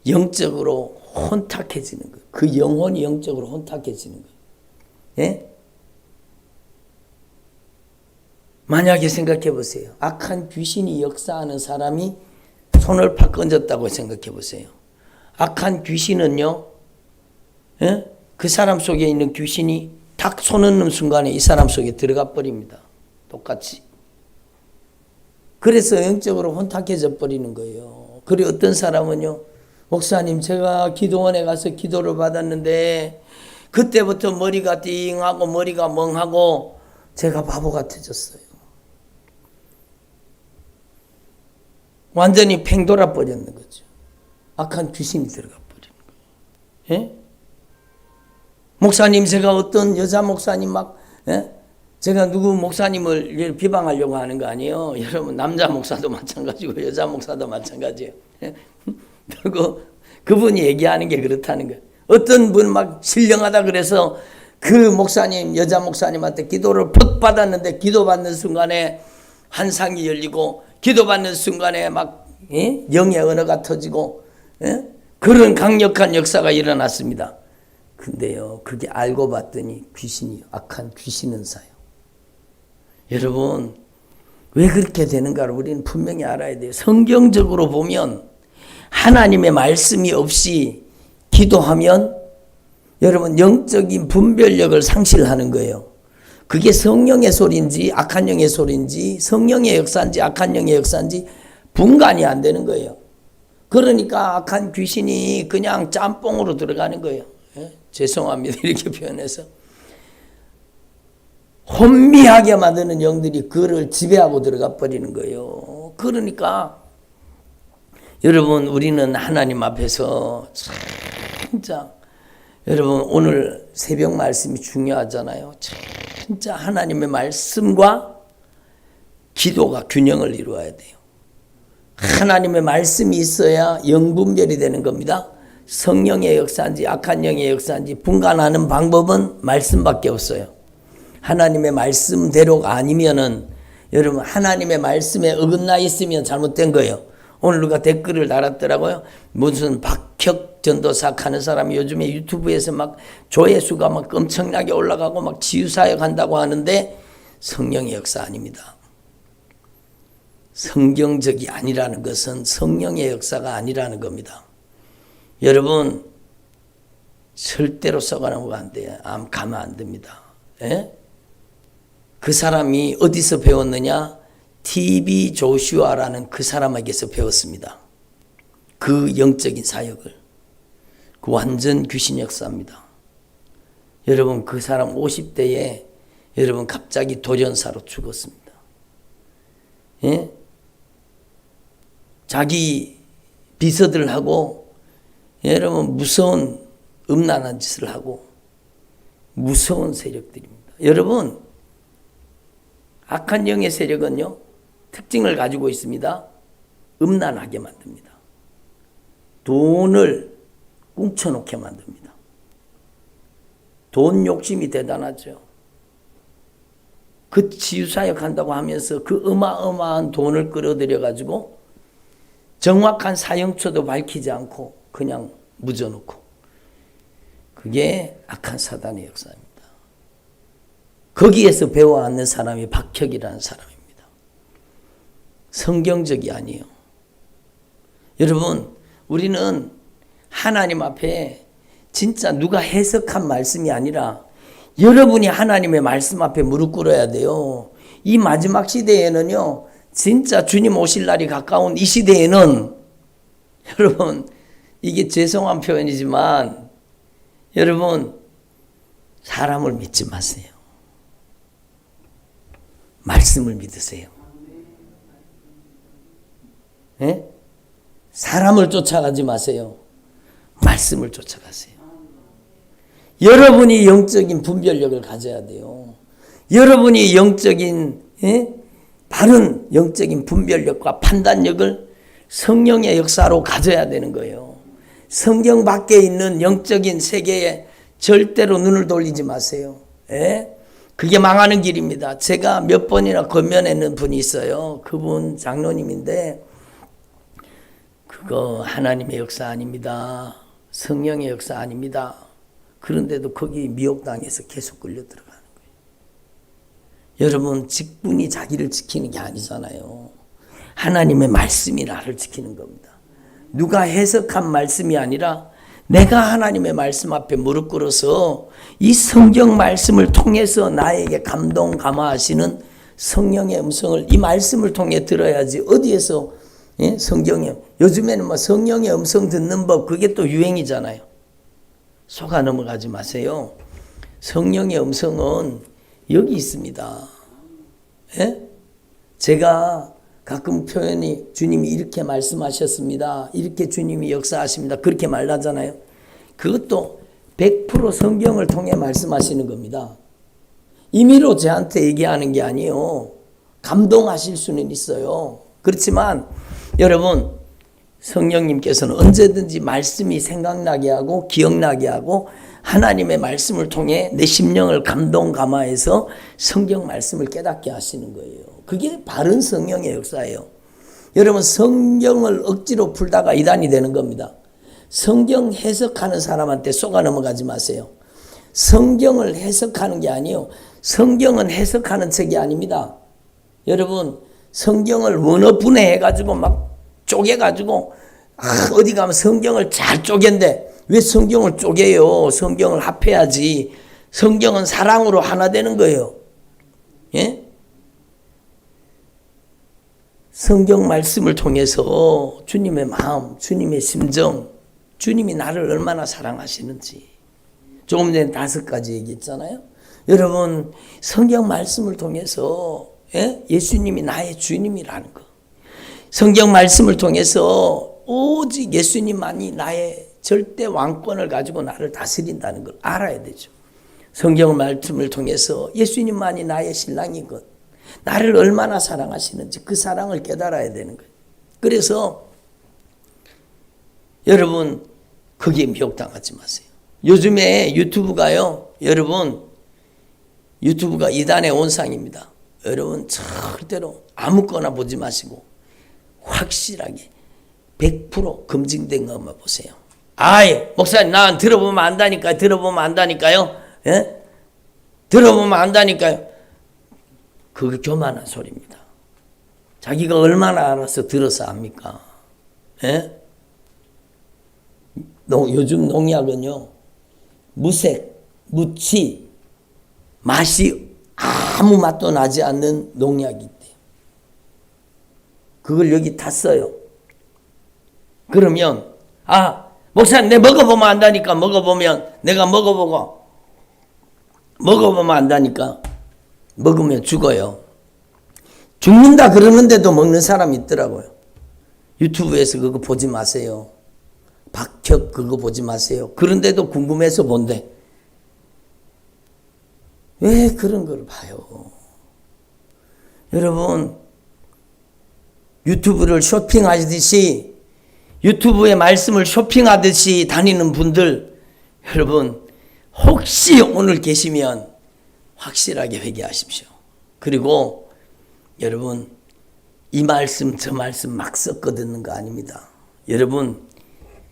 영적으로 혼탁해지는 거예요. 그 영혼이 영적으로 혼탁해지는 거예요. 예? 만약에 생각해 보세요. 악한 귀신이 역사하는 사람이 손을 팍 건졌다고 생각해 보세요. 악한 귀신은요, 예? 그 사람 속에 있는 귀신이 탁 손을 넣는 순간에 이 사람 속에 들어가 버립니다. 똑같이. 그래서 영적으로 혼탁해져 버리는 거예요. 그리고 어떤 사람은요, 목사님 제가 기도원에 가서 기도를 받았는데 그때부터 머리가 띵하고 머리가 멍하고 제가 바보 같아졌어요. 완전히 팽 돌아버렸는 거죠. 악한 귀신이 들어가 버리는 거예요. 예? 목사님 제가 어떤 여자 목사님 제가 누구 목사님을 비방하려고 하는 거 아니에요. 여러분 남자 목사도 마찬가지고 여자 목사도 마찬가지예요. 예? 그분이 얘기하는 게 그렇다는 거예요. 어떤 분 막 신령하다 그래서 그 목사님 여자 목사님한테 기도를 퍽 받았는데 기도받는 순간에 환상이 열리고 기도받는 순간에 막 영의 언어가 터지고 그런 강력한 역사가 일어났습니다. 근데요 그게 알고 봤더니 귀신이요. 악한 귀신 은사요. 여러분 왜 그렇게 되는가를 우리는 분명히 알아야 돼요. 성경적으로 보면 하나님의 말씀이 없이 기도하면 여러분 영적인 분별력을 상실하는 거예요. 그게 성령의 소리인지 악한 영의 소리인지 성령의 역사인지 악한 영의 역사인지 분간이 안 되는 거예요. 그러니까 악한 귀신이 그냥 짬뽕으로 들어가는 거예요. 예? 죄송합니다. 이렇게 표현해서. 혼미하게 만드는 영들이 그를 지배하고 들어가 버리는 거예요. 그러니까 여러분 우리는 하나님 앞에서 진짜 여러분 오늘 새벽 말씀이 중요하잖아요. 진짜 하나님의 말씀과 기도가 균형을 이루어야 돼요. 하나님의 말씀이 있어야 영분별이 되는 겁니다. 성령의 역사인지 악한 영의 역사인지 분간하는 방법은 말씀밖에 없어요. 하나님의 말씀대로가 아니면은 여러분 하나님의 말씀에 어긋나 있으면 잘못된 거예요. 오늘 누가 댓글을 달았더라고요. 무슨 박혁 전도사 하는 사람이 요즘에 유튜브에서 막 조회수가 막 엄청나게 올라가고 막 치유사역 한다고 하는데 성령의 역사 아닙니다. 성경적이 아니라는 것은 성령의 역사가 아니라는 겁니다. 여러분 절대로 썩어나오면 안 돼요. 가면 안 됩니다. 예? 그 사람이 어디서 배웠느냐? TV 조슈아라는 그 사람에게서 배웠습니다. 그 영적인 사역을. 그 완전 귀신 역사입니다. 여러분 그 사람 50대에 여러분 갑자기 돌연사로 죽었습니다. 예? 자기 비서들하고 여러분 무서운 음란한 짓을 하고 무서운 세력들입니다. 여러분 악한 영의 세력은요 특징을 가지고 있습니다. 음란하게 만듭니다. 돈을 꽁쳐놓게 만듭니다. 돈 욕심이 대단하죠. 그 치유사역 한다고 하면서 그 어마어마한 돈을 끌어들여 가지고 정확한 사형처도 밝히지 않고 그냥 묻어놓고, 그게 악한 사단의 역사입니다. 거기에서 배워왔는 사람이 박혁이라는 사람입니다. 성경적이 아니에요. 여러분 우리는 하나님 앞에 진짜 누가 해석한 말씀이 아니라 여러분이 하나님의 말씀 앞에 무릎 꿇어야 돼요. 이 마지막 시대에는요 진짜 주님 오실 날이 가까운 이 시대에는 여러분 이게 죄송한 표현이지만 여러분 사람을 믿지 마세요. 말씀을 믿으세요. 네? 사람을 쫓아가지 마세요. 말씀을 쫓아가세요. 여러분이 영적인 분별력을 가져야 돼요. 여러분이 영적인 바른 영적인 분별력과 판단력을 성령의 역사로 가져야 되는 거예요. 성경 밖에 있는 영적인 세계에 절대로 눈을 돌리지 마세요. 그게 망하는 길입니다. 제가 몇 번이나 권면했는 분이 있어요. 그분 장로님인데 그거 하나님의 역사 아닙니다. 성령의 역사 아닙니다. 그런데도 거기 미혹당해서 계속 끌려 들어가는 거예요. 여러분 직분이 자기를 지키는 게 아니잖아요. 하나님의 말씀이 나를 지키는 겁니다. 누가 해석한 말씀이 아니라 내가 하나님의 말씀 앞에 무릎 꿇어서 이 성경 말씀을 통해서 나에게 감동 감화하시는 성령의 음성을 이 말씀을 통해 들어야지. 어디에서 성경에 요즘에는 뭐 성령의 음성 듣는 법 그게 또 유행이잖아요. 속아 넘어가지 마세요. 성령의 음성은 여기 있습니다. 제가 가끔 표현이 주님이 이렇게 말씀하셨습니다. 이렇게 주님이 역사하십니다. 그렇게 말하잖아요. 그것도 100% 성경을 통해 말씀하시는 겁니다. 임의로 저한테 얘기하는 게 아니에요. 감동하실 수는 있어요. 그렇지만 여러분 성령님께서는 언제든지 말씀이 생각나게 하고 기억나게 하고 하나님의 말씀을 통해 내 심령을 감동 감화해서 성경 말씀을 깨닫게 하시는 거예요. 그게 바른 성령의 역사예요. 여러분 성경을 억지로 풀다가 이단이 되는 겁니다. 성경 해석하는 사람한테 속아 넘어가지 마세요. 성경을 해석하는 게 아니에요. 성경은 해석하는 책이 아닙니다. 여러분 성경을 원어 분해해가지고 막 쪼개가지고 어디 가면 성경을 잘 쪼갠데 왜 성경을 쪼개요? 성경을 합해야지. 성경은 사랑으로 하나 되는 거예요. 예? 성경 말씀을 통해서 주님의 마음, 주님의 심정, 주님이 나를 얼마나 사랑하시는지 조금 전에 5가지 얘기했잖아요. 여러분 성경 말씀을 통해서 예수님이 나의 주님이라는 거, 성경 말씀을 통해서 오직 예수님만이 나의 절대 왕권을 가지고 나를 다스린다는 걸 알아야 되죠. 성경 말씀을 통해서 예수님만이 나의 신랑인 것, 나를 얼마나 사랑하시는지 그 사랑을 깨달아야 되는 거예요. 그래서 여러분 거기에 미혹당하지 마세요. 요즘에 유튜브가요, 여러분 유튜브가 이단의 온상입니다. 여러분 절대로 아무거나 보지 마시고 확실하게 100% 검증된 것만 보세요. 아이 목사님 나 들어보면 안다니까요. 들어보면 안다니까요. 예? 들어보면 안다니까요. 그게 교만한 소리입니다. 자기가 얼마나 알아서 들어서 합니까? 예? 요즘 농약은요, 무색, 무치, 맛이 아무 맛도 나지 않는 농약이 있대요. 그걸 여기 다 써요. 그러면, 목사님, 내 먹어보면 안다니까, 내가 먹어보면 안다니까, 먹으면 죽어요. 죽는다 그러는데도 먹는 사람이 있더라고요. 유튜브에서 그거 보지 마세요. 박혁 그거 보지 마세요. 그런데도 궁금해서 본대. 왜 그런 걸 봐요? 여러분, 유튜브를 쇼핑하듯이, 유튜브의 말씀을 쇼핑하듯이 다니는 분들, 여러분, 혹시 오늘 계시면 확실하게 회개하십시오. 그리고 여러분, 이 말씀 저 말씀 막 섞어 듣는 거 아닙니다. 여러분,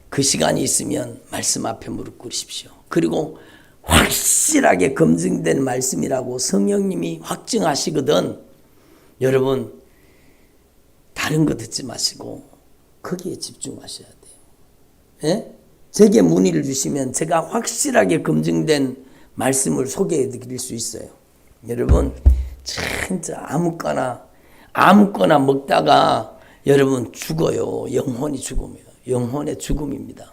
그 시간이 있으면 말씀 앞에 무릎 꿇으십시오. 그리고 확실하게 검증된 말씀이라고 성령님이 확증하시거든. 여러분, 다른 거 듣지 마시고 거기에 집중하셔야 돼요. 예? 제게 문의를 주시면 제가 확실하게 검증된 말씀을 소개해 드릴 수 있어요. 여러분, 진짜 아무거나 먹다가 여러분 죽어요. 영혼이 죽음이에요. 영혼의 죽음입니다.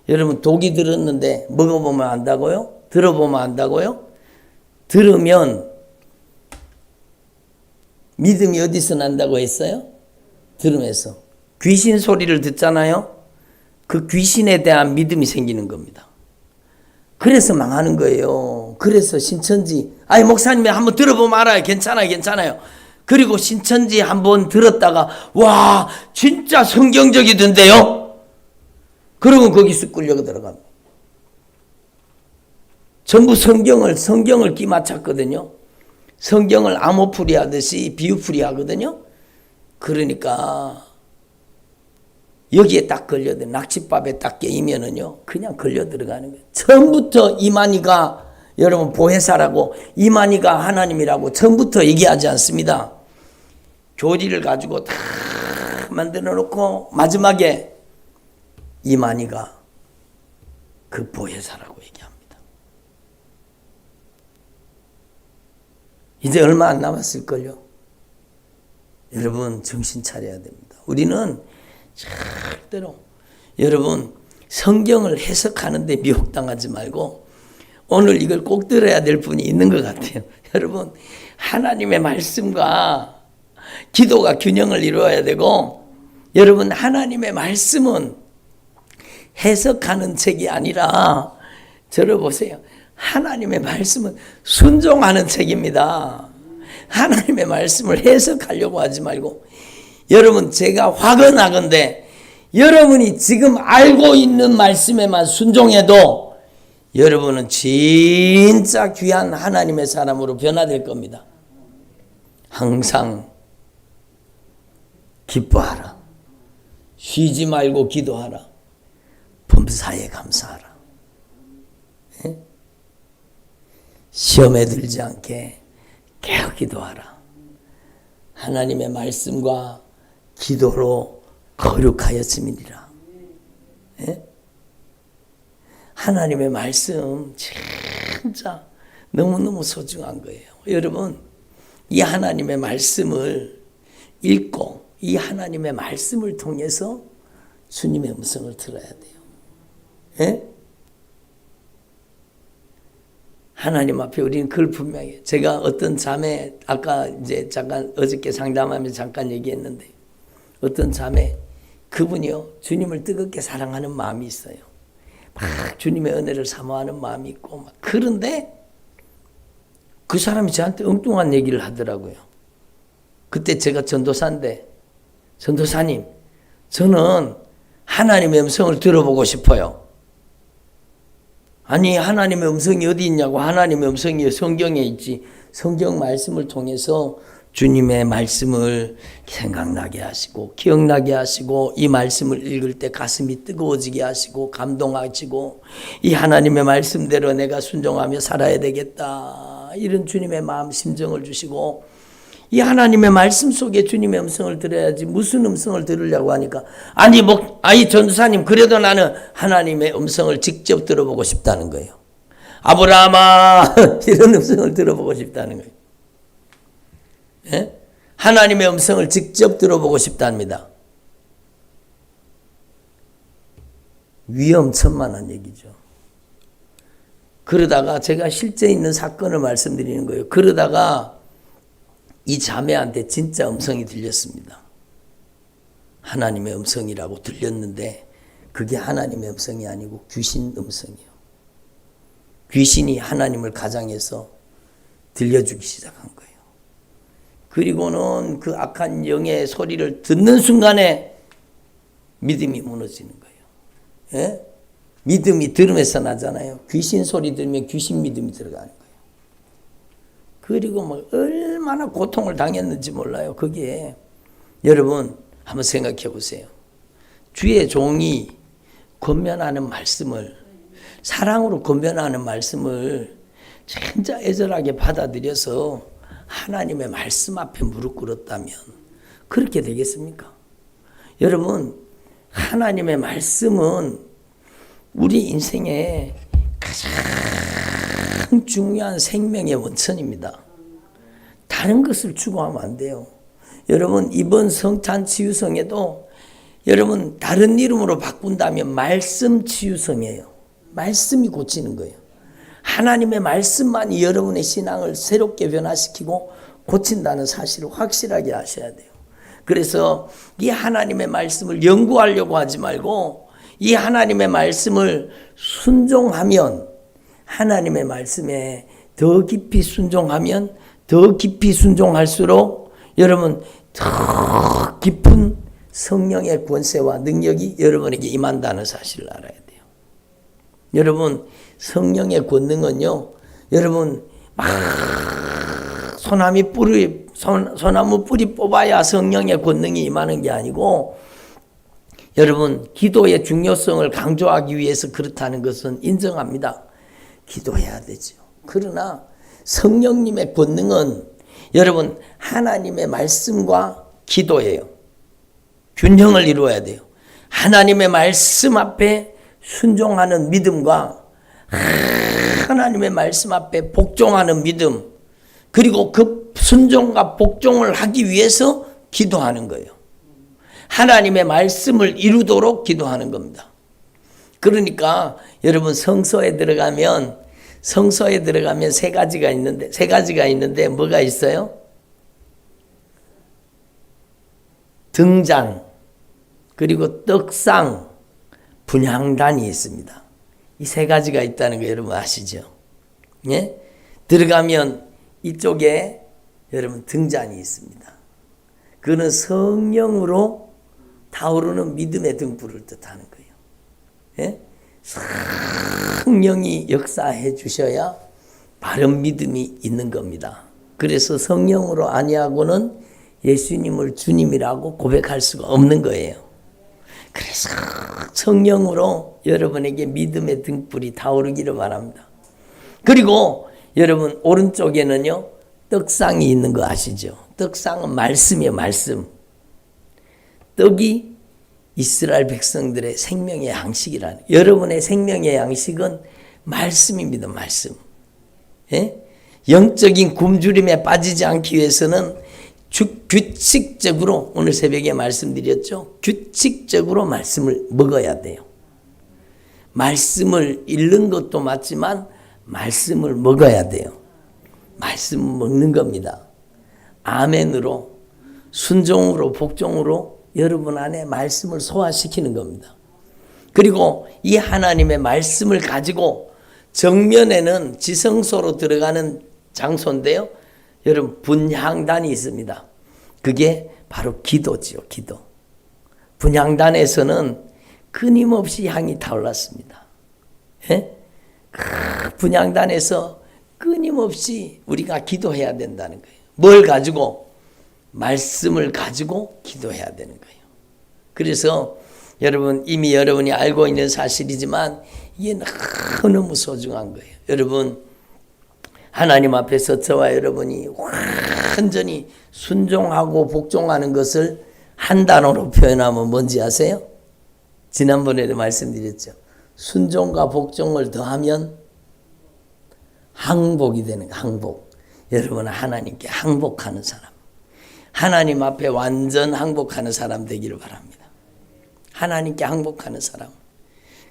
여러분, 독이 들었는데 먹어보면 안다고요? 들어보면 안다고요? 들으면 믿음이 어디서 난다고 했어요? 들으면서. 귀신 소리를 듣잖아요? 그 귀신에 대한 믿음이 생기는 겁니다. 그래서 망하는 거예요. 그래서 신천지, 목사님이 한번 들어보면 알아요. 괜찮아요. 그리고 신천지 한번 들었다가, 와, 진짜 성경적이던데요? 그러면 거기서 끌려 들어갑니다. 전부 성경을 끼맞췄거든요. 성경을 암호풀이 하듯이 비유풀이 하거든요. 그러니까 여기에 딱 걸려들, 낙지밥에 딱 깨이면은요, 그냥 걸려 들어가는 거예요. 처음부터 이만희가 여러분 보혜사라고, 이만희가 하나님이라고 처음부터 얘기하지 않습니다. 교리를 가지고 다 만들어 놓고 마지막에 이만희가 그 보혜사라고 얘기합니다. 이제 얼마 안 남았을걸요. 여러분, 정신 차려야 됩니다. 우리는 절대로 여러분 성경을 해석하는데 미혹당하지 말고, 오늘 이걸 꼭 들어야 될 분이 있는 것 같아요. 여러분, 하나님의 말씀과 기도가 균형을 이루어야 되고, 여러분, 하나님의 말씀은 해석하는 책이 아니라, 저를 보세요. 하나님의 말씀은 순종하는 책입니다. 하나님의 말씀을 해석하려고 하지 말고, 여러분, 제가 화근하건대 여러분이 지금 알고 있는 말씀에만 순종해도 여러분은 진짜 귀한 하나님의 사람으로 변화될 겁니다. 항상 기뻐하라. 쉬지 말고 기도하라. 범사에 감사하라. 예? 시험에 들지 않게 계속 기도하라. 하나님의 말씀과 기도로 거룩하였음이니라. 예? 하나님의 말씀 진짜 너무너무 소중한 거예요. 여러분, 이 하나님의 말씀을 읽고 이 하나님의 말씀을 통해서 주님의 음성을 들어야 돼요. 예? 하나님 앞에 우리는 그걸 분명히, 제가 어떤 자매, 아까 이제 잠깐 어저께 상담하면서 잠깐 얘기했는데, 어떤 자매, 그분이요, 주님을 뜨겁게 사랑하는 마음이 있어요. 막 주님의 은혜를 사모하는 마음이 있고, 막 그런데 그 사람이 저한테 엉뚱한 얘기를 하더라고요. 그때 제가 전도사인데, 전도사님, 저는 하나님의 음성을 들어보고 싶어요. 아니, 하나님의 음성이 어디 있냐고. 하나님의 음성이 성경에 있지. 성경 말씀을 통해서 주님의 말씀을 생각나게 하시고, 기억나게 하시고, 이 말씀을 읽을 때 가슴이 뜨거워지게 하시고, 감동하시고, 이 하나님의 말씀대로 내가 순종하며 살아야 되겠다, 이런 주님의 마음 심정을 주시고, 이 하나님의 말씀 속에 주님의 음성을 들어야지 무슨 음성을 들으려고 하니까 아니 전도사님 그래도 나는 하나님의 음성을 직접 들어보고 싶다는 거예요. 아브라함아 이런 음성을 들어보고 싶다는 거예요. 예? 하나님의 음성을 직접 들어보고 싶답니다. 위험천만한 얘기죠. 그러다가 제가 실제 있는 사건을 말씀드리는 거예요. 그러다가 이 자매한테 진짜 음성이 들렸습니다. 하나님의 음성이라고 들렸는데 그게 하나님의 음성이 아니고 귀신 음성이에요. 귀신이 하나님을 가장해서 들려주기 시작한 거예요. 그리고는 그 악한 영의 소리를 듣는 순간에 믿음이 무너지는 거예요. 예? 믿음이 들음에서 나잖아요. 귀신 소리 들으면 귀신 믿음이 들어가는 거예요. 그리고 뭐 얼마나 고통을 당했는지 몰라요. 거기에 여러분 한번 생각해 보세요. 주의 종이 권면하는 말씀을 사랑으로 권면하는 말씀을 진짜 애절하게 받아들여서 하나님의 말씀 앞에 무릎 꿇었다면 그렇게 되겠습니까? 여러분 하나님의 말씀은 우리 인생의 가장 중요한 생명의 원천입니다. 다른 것을 추구하면 안 돼요. 여러분 이번 성찬 치유성에도 여러분 다른 이름으로 바꾼다면 말씀 치유성이에요. 말씀이 고치는 거예요. 하나님의 말씀만이 여러분의 신앙을 새롭게 변화시키고 고친다는 사실을 확실하게 아셔야 돼요. 그래서 이 하나님의 말씀을 연구하려고 하지 말고 이 하나님의 말씀을 순종하면 하나님의 말씀에 더 깊이 순종하면 더 깊이 순종할수록 여러분 더 깊은 성령의 권세와 능력이 여러분에게 임한다는 사실을 알아야 돼요. 여러분 성령의 권능은요. 여러분 막 소나무 뿌리 뽑아야 성령의 권능이 임하는 게 아니고 여러분 기도의 중요성을 강조하기 위해서 그렇다는 것은 인정합니다. 기도해야 되죠. 그러나 성령님의 권능은 여러분 하나님의 말씀과 기도예요. 균형을 이루어야 돼요. 하나님의 말씀 앞에 순종하는 믿음과 하나님의 말씀 앞에 복종하는 믿음 그리고 그 순종과 복종을 하기 위해서 기도하는 거예요. 하나님의 말씀을 이루도록 기도하는 겁니다. 그러니까 여러분 성소에 들어가면 세 가지가 있는데 뭐가 있어요? 등잔 그리고 떡상 분향단이 있습니다. 이 세 가지가 있다는 거 여러분 아시죠? 예? 들어가면 이쪽에 여러분 등잔이 있습니다. 그는 성령으로 타오르는 믿음의 등불을 뜻하는 거예요. 예? 성령이 역사해 주셔야 바른 믿음이 있는 겁니다. 그래서 성령으로 아니하고는 예수님을 주님이라고 고백할 수가 없는 거예요. 그래서 성령으로 여러분에게 믿음의 등불이 타오르기를 바랍니다. 그리고 여러분 오른쪽에는요 떡상이 있는 거 아시죠? 떡상은 말씀이에요. 말씀. 떡이 이스라엘 백성들의 생명의 양식이라는 여러분의 생명의 양식은 말씀입니다. 말씀. 예? 영적인 굶주림에 빠지지 않기 위해서는 규칙적으로 오늘 새벽에 말씀드렸죠. 규칙적으로 말씀을 먹어야 돼요. 말씀을 읽는 것도 맞지만 말씀을 먹어야 돼요. 말씀 먹는 겁니다. 아멘으로 순종으로 복종으로 여러분 안에 말씀을 소화시키는 겁니다. 그리고 이 하나님의 말씀을 가지고 정면에는 지성소로 들어가는 장소인데요. 여러분 분향단이 있습니다. 그게 바로 기도지요. 기도. 분향단에서는 끊임없이 향이 타올랐습니다. 예? 분향단에서 끊임없이 우리가 기도해야 된다는 거예요. 뭘 가지고? 말씀을 가지고 기도해야 되는 거예요. 그래서 여러분 이미 여러분이 알고 있는 사실이지만 이게 너무 소중한 거예요. 여러분 하나님 앞에서 저와 여러분이 완전히 순종하고 복종하는 것을 한 단어로 표현하면 뭔지 아세요? 지난번에도 말씀드렸죠. 순종과 복종을 더하면 항복이 되는 거예요. 항복. 여러분은 하나님께 항복하는 사람, 하나님 앞에 완전 항복하는 사람 되기를 바랍니다. 하나님께 항복하는 사람.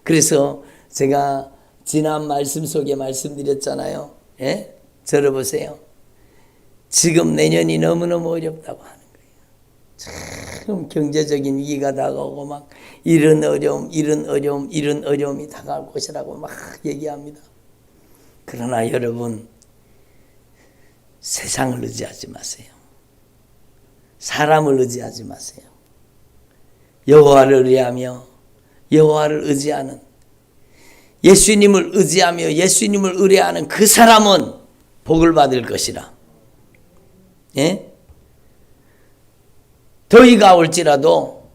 그래서 제가 지난 말씀 속에 말씀드렸잖아요. 예? 들어보세요. 지금 내년이 너무너무 어렵다고 하는 거예요. 참 경제적인 위기가 다가오고 막 이런 어려움이 다가올 것이라고 막 얘기합니다. 그러나 여러분, 세상을 의지하지 마세요. 사람을 의지하지 마세요. 여호와를 의뢰하며 여호와를 의지하는, 예수님을 의지하며 예수님을 의뢰하는 그 사람은 복을 받을 것이라. 예? 더위가 올지라도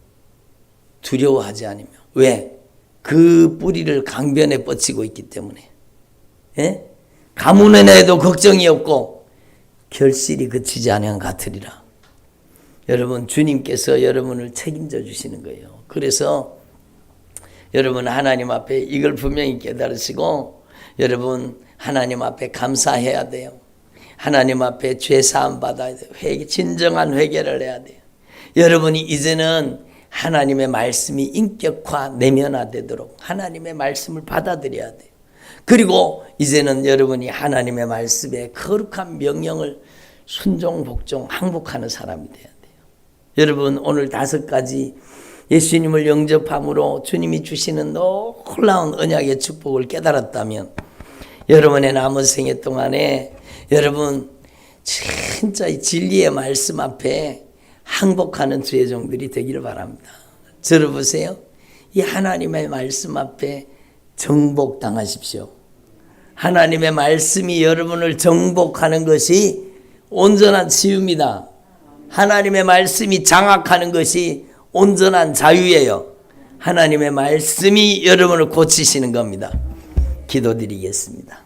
두려워하지 않으며. 왜? 그 뿌리를 강변에 뻗치고 있기 때문에. 예? 가뭄에 내도 걱정이 없고 결실이 그치지 않으면 같으리라. 여러분, 주님께서 여러분을 책임져 주시는 거예요. 그래서 여러분, 하나님 앞에 이걸 분명히 깨달으시고 여러분, 하나님 앞에 감사해야 돼요. 하나님 앞에 죄사함 받아야 돼요. 진정한 회개를 해야 돼요. 여러분이 이제는 하나님의 말씀이 인격화, 내면화되도록 하나님의 말씀을 받아들여야 돼요. 그리고 이제는 여러분이 하나님의 말씀에 거룩한 명령을 순종, 복종, 항복하는 사람이 돼야 돼요. 여러분, 오늘 5가지 예수님을 영접함으로 주님이 주시는 놀라운 언약의 축복을 깨달았다면 여러분의 남은 생애 동안에 여러분 진짜 이 진리의 말씀 앞에 항복하는 주의 종들이 되기를 바랍니다. 들어보세요. 이 하나님의 말씀 앞에 정복당하십시오. 하나님의 말씀이 여러분을 정복하는 것이 온전한 치유입니다. 하나님의 말씀이 장악하는 것이 온전한 자유예요. 하나님의 말씀이 여러분을 고치시는 겁니다. 기도드리겠습니다.